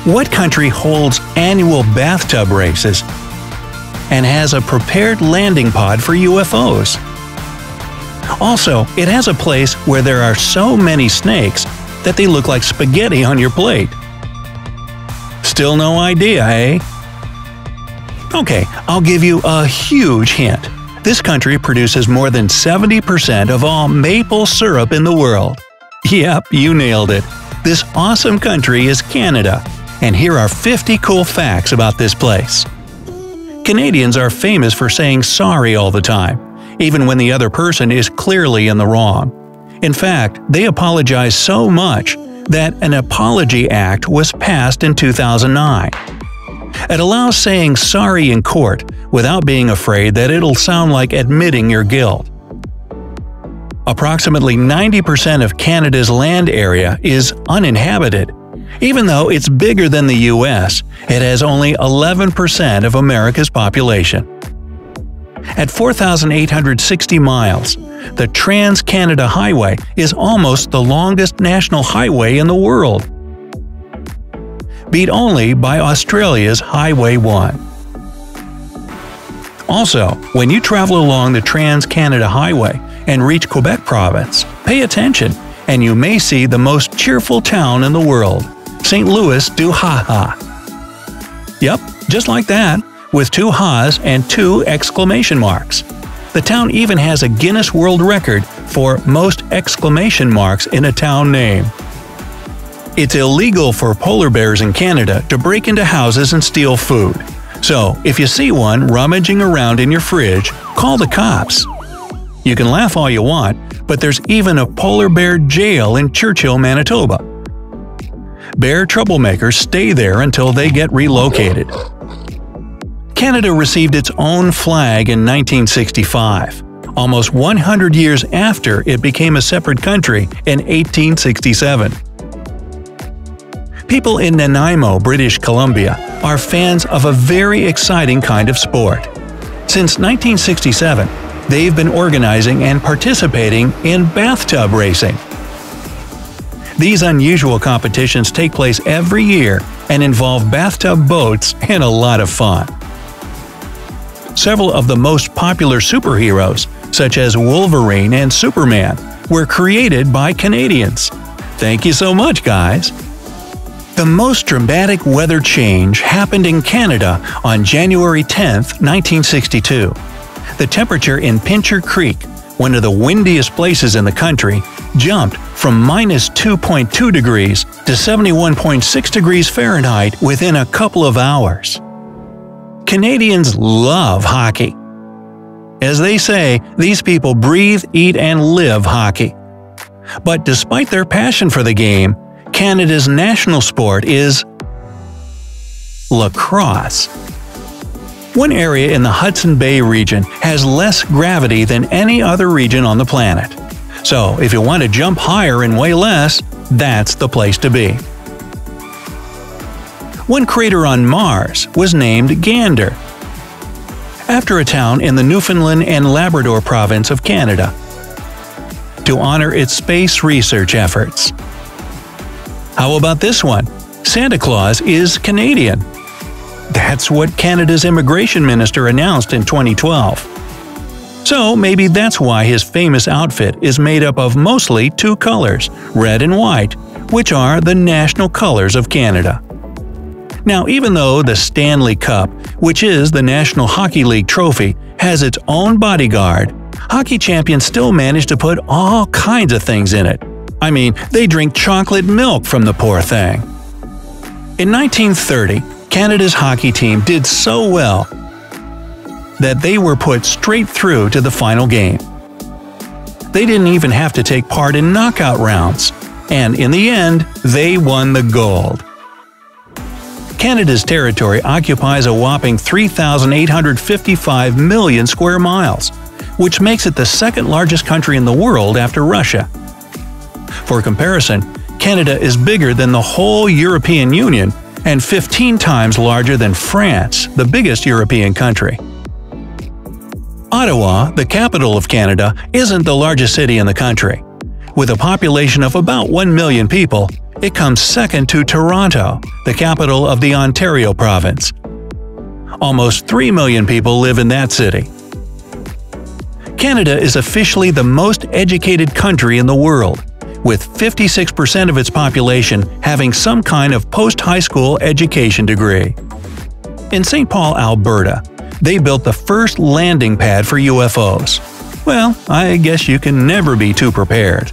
What country holds annual bathtub races and has a prepared landing pod for UFOs? Also, it has a place where there are so many snakes that they look like spaghetti on your plate. Still no idea, eh? Okay, I'll give you a huge hint. This country produces more than 70% of all maple syrup in the world. Yep, you nailed it. This awesome country is Canada, and here are 50 cool facts about this place. Canadians are famous for saying sorry all the time, even when the other person is clearly in the wrong. In fact, they apologize so much that an Apology Act was passed in 2009. It allows saying sorry in court without being afraid that it'll sound like admitting your guilt. Approximately 90% of Canada's land area is uninhabited. Even though it's bigger than the US, it has only 11% of America's population. At 4,860 miles, the Trans-Canada Highway is almost the longest national highway in the world, beat only by Australia's Highway 1. Also, when you travel along the Trans-Canada Highway and reach Quebec province, pay attention, and you may see the most cheerful town in the world, St. Louis du Ha-Ha. Yep, just like that, with 2 ha's and 2 exclamation marks. The town even has a Guinness World Record for most exclamation marks in a town name. It's illegal for polar bears in Canada to break into houses and steal food. So, if you see one rummaging around in your fridge, call the cops. You can laugh all you want, but there's even a polar bear jail in Churchill, Manitoba. Bear troublemakers stay there until they get relocated. Canada received its own flag in 1965, almost 100 years after it became a separate country in 1867. People in Nanaimo, British Columbia, are fans of a very exciting kind of sport. Since 1967, they've been organizing and participating in bathtub racing. These unusual competitions take place every year and involve bathtub boats and a lot of fun. Several of the most popular superheroes, such as Wolverine and Superman, were created by Canadians. Thank you so much, guys! The most dramatic weather change happened in Canada on January 10, 1962. The temperature in Pincher Creek, one of the windiest places in the country, jumped from -2.2 degrees to 71.6 degrees Fahrenheit within a couple of hours. Canadians love hockey. As they say, these people breathe, eat, and live hockey. But despite their passion for the game, Canada's national sport is lacrosse. One area in the Hudson Bay region has less gravity than any other region on the planet. So, if you want to jump higher and weigh less, that's the place to be. One crater on Mars was named Gander, after a town in the Newfoundland and Labrador province of Canada, to honor its space research efforts. How about this one? Santa Claus is Canadian. That's what Canada's immigration minister announced in 2012. So maybe that's why his famous outfit is made up of mostly 2 colors, red and white, which are the national colors of Canada. Now, even though the Stanley Cup, which is the National Hockey League trophy, has its own bodyguard, hockey champions still manage to put all kinds of things in it. I mean, they drink chocolate milk from the poor thing. In 1930, Canada's hockey team did so well that they were put straight through to the final game. They didn't even have to take part in knockout rounds, and in the end, they won the gold. Canada's territory occupies a whopping 3,855 million square miles, which makes it the second largest country in the world after Russia. For comparison, Canada is bigger than the whole European Union and 15 times larger than France, the biggest European country. Ottawa, the capital of Canada, isn't the largest city in the country. With a population of about 1 million people, It comes second to Toronto, the capital of the Ontario province. Almost 3 million people live in that city. Canada is officially the most educated country in the world, with 56% of its population having some kind of post-high school education degree. In St. Paul, Alberta, they built the first landing pad for UFOs. Well, I guess you can never be too prepared.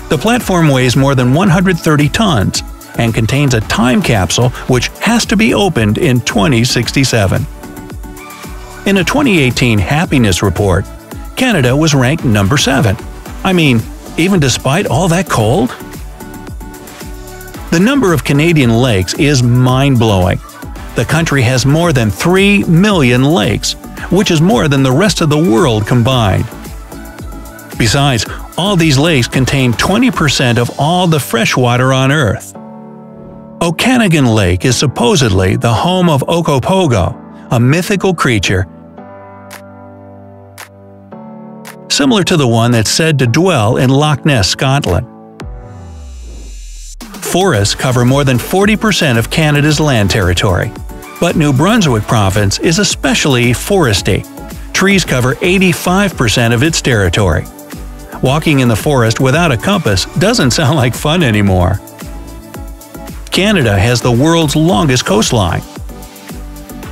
The platform weighs more than 130 tons and contains a time capsule which has to be opened in 2067. In a 2018 happiness report, Canada was ranked number 7. I mean, even despite all that cold? The number of Canadian lakes is mind-blowing. The country has more than 3 million lakes, which is more than the rest of the world combined. Besides, all these lakes contain 20% of all the fresh water on Earth. Okanagan Lake is supposedly the home of Okopogo, a mythical creature similar to the one that's said to dwell in Loch Ness, Scotland. Forests cover more than 40% of Canada's land territory, but New Brunswick province is especially foresty. Trees cover 85% of its territory. Walking in the forest without a compass doesn't sound like fun anymore. Canada has the world's longest coastline.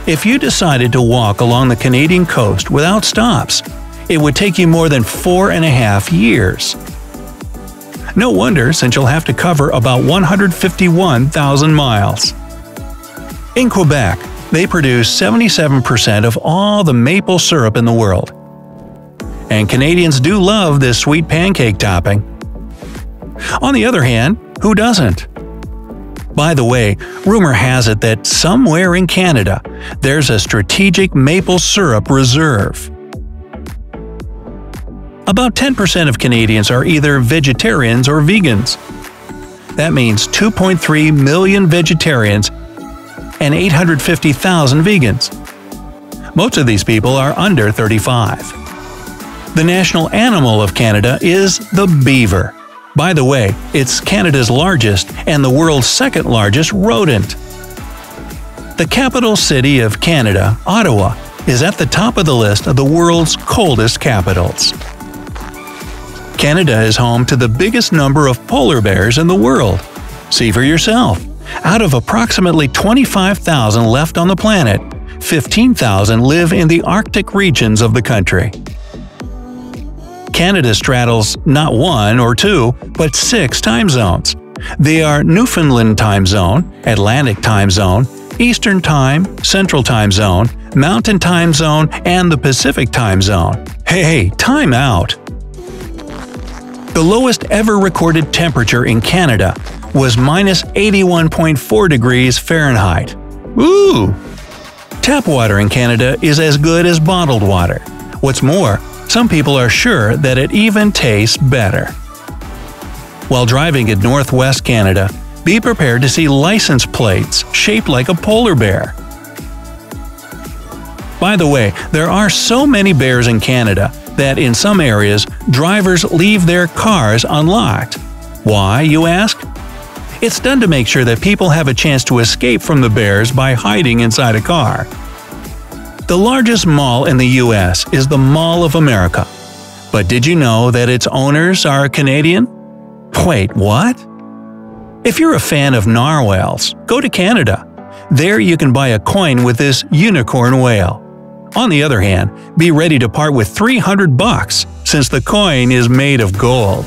If you decided to walk along the Canadian coast without stops, it would take you more than 4.5 years. No wonder, since you'll have to cover about 151,000 miles. In Quebec, they produce 77% of all the maple syrup in the world. And Canadians do love this sweet pancake topping. On the other hand, who doesn't? By the way, rumor has it that somewhere in Canada, there's a strategic maple syrup reserve. About 10% of Canadians are either vegetarians or vegans. That means 2.3 million vegetarians and 850,000 vegans. Most of these people are under 35. The national animal of Canada is the beaver. By the way, it's Canada's largest and the world's second largest rodent. The capital city of Canada, Ottawa, is at the top of the list of the world's coldest capitals. Canada is home to the biggest number of polar bears in the world. See for yourself. Out of approximately 25,000 left on the planet, 15,000 live in the Arctic regions of the country. Canada straddles not 1 or 2, but 6 time zones. They are Newfoundland Time Zone, Atlantic Time Zone, Eastern Time, Central Time Zone, Mountain Time Zone, and the Pacific Time Zone. Hey, time out! The lowest ever recorded temperature in Canada was -81.4 degrees Fahrenheit. Ooh! Tap water in Canada is as good as bottled water. What's more, some people are sure that it even tastes better. While driving in northwest Canada, be prepared to see license plates shaped like a polar bear. By the way, there are so many bears in Canada that in some areas, drivers leave their cars unlocked. Why, you ask? It's done to make sure that people have a chance to escape from the bears by hiding inside a car. The largest mall in the US is the Mall of America. But did you know that its owners are Canadian? Wait, what? If you're a fan of narwhals, go to Canada. There you can buy a coin with this unicorn whale. On the other hand, be ready to part with $300 since the coin is made of gold.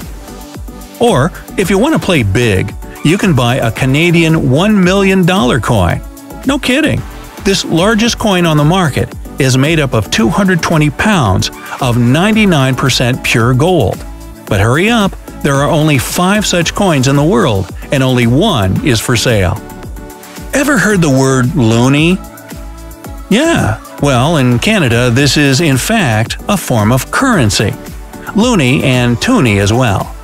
Or, if you want to play big, you can buy a Canadian $1 million coin. No kidding! This largest coin on the market is made up of 220 pounds of 99% pure gold. But hurry up, there are only 5 such coins in the world, and only 1 is for sale. Ever heard the word loonie? Yeah. Well, in Canada, this is in fact a form of currency. Loonie and toonie as well.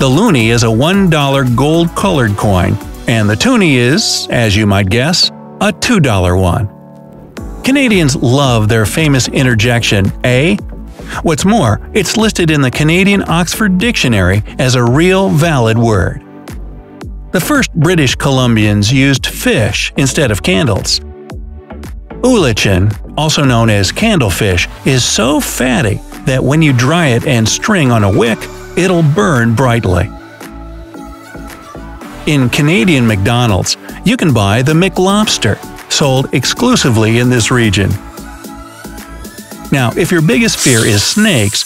The loonie is a $1 gold-colored coin, and the toonie is, as you might guess, a $2 one. Canadians love their famous interjection, eh? What's more, it's listed in the Canadian Oxford Dictionary as a real valid word. The first British Columbians used fish instead of candles. Ulichin, also known as candlefish, is so fatty that when you dry it and string on a wick, it'll burn brightly. In Canadian McDonald's, you can buy the McLobster, sold exclusively in this region. Now, if your biggest fear is snakes,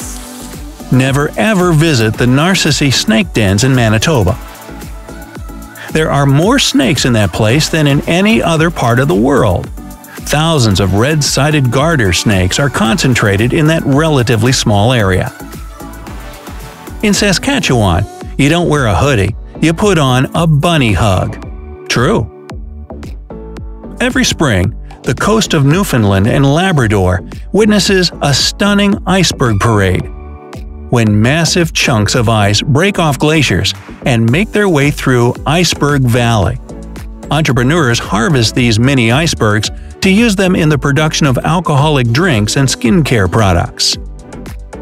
never ever visit the Narcissi snake dens in Manitoba. There are more snakes in that place than in any other part of the world. Thousands of red-sided garter snakes are concentrated in that relatively small area. In Saskatchewan, you don't wear a hoodie, you put on a bunny hug. True. Every spring, the coast of Newfoundland and Labrador witnesses a stunning iceberg parade, when massive chunks of ice break off glaciers and make their way through Iceberg Valley. Entrepreneurs harvest these mini icebergs to use them in the production of alcoholic drinks and skincare products.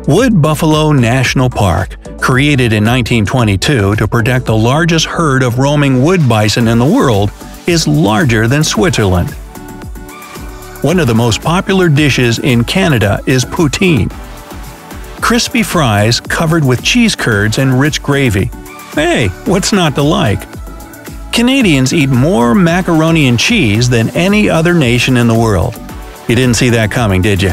Wood Buffalo National Park, created in 1922 to protect the largest herd of roaming wood bison in the world, is larger than Switzerland. One of the most popular dishes in Canada is poutine. Crispy fries covered with cheese curds and rich gravy. Hey, what's not to like? Canadians eat more macaroni and cheese than any other nation in the world. You didn't see that coming, did you?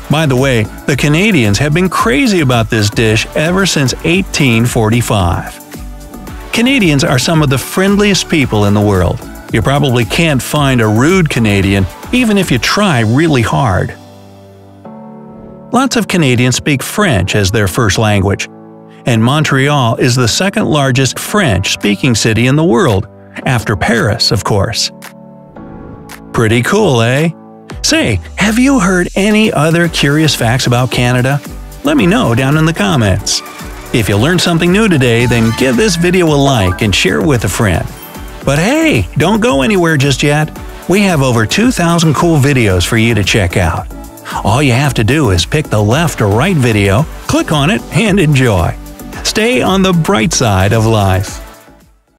By the way, the Canadians have been crazy about this dish ever since 1845. Canadians are some of the friendliest people in the world. You probably can't find a rude Canadian, even if you try really hard. Lots of Canadians speak French as their first language, and Montreal is the second largest French-speaking city in the world, after Paris, of course. Pretty cool, eh? Say, have you heard any other curious facts about Canada? Let me know down in the comments. If you learned something new today, then give this video a like and share it with a friend. But hey, don't go anywhere just yet. We have over 2,000 cool videos for you to check out. All you have to do is pick the left or right video, click on it, and enjoy. Stay on the bright side of life.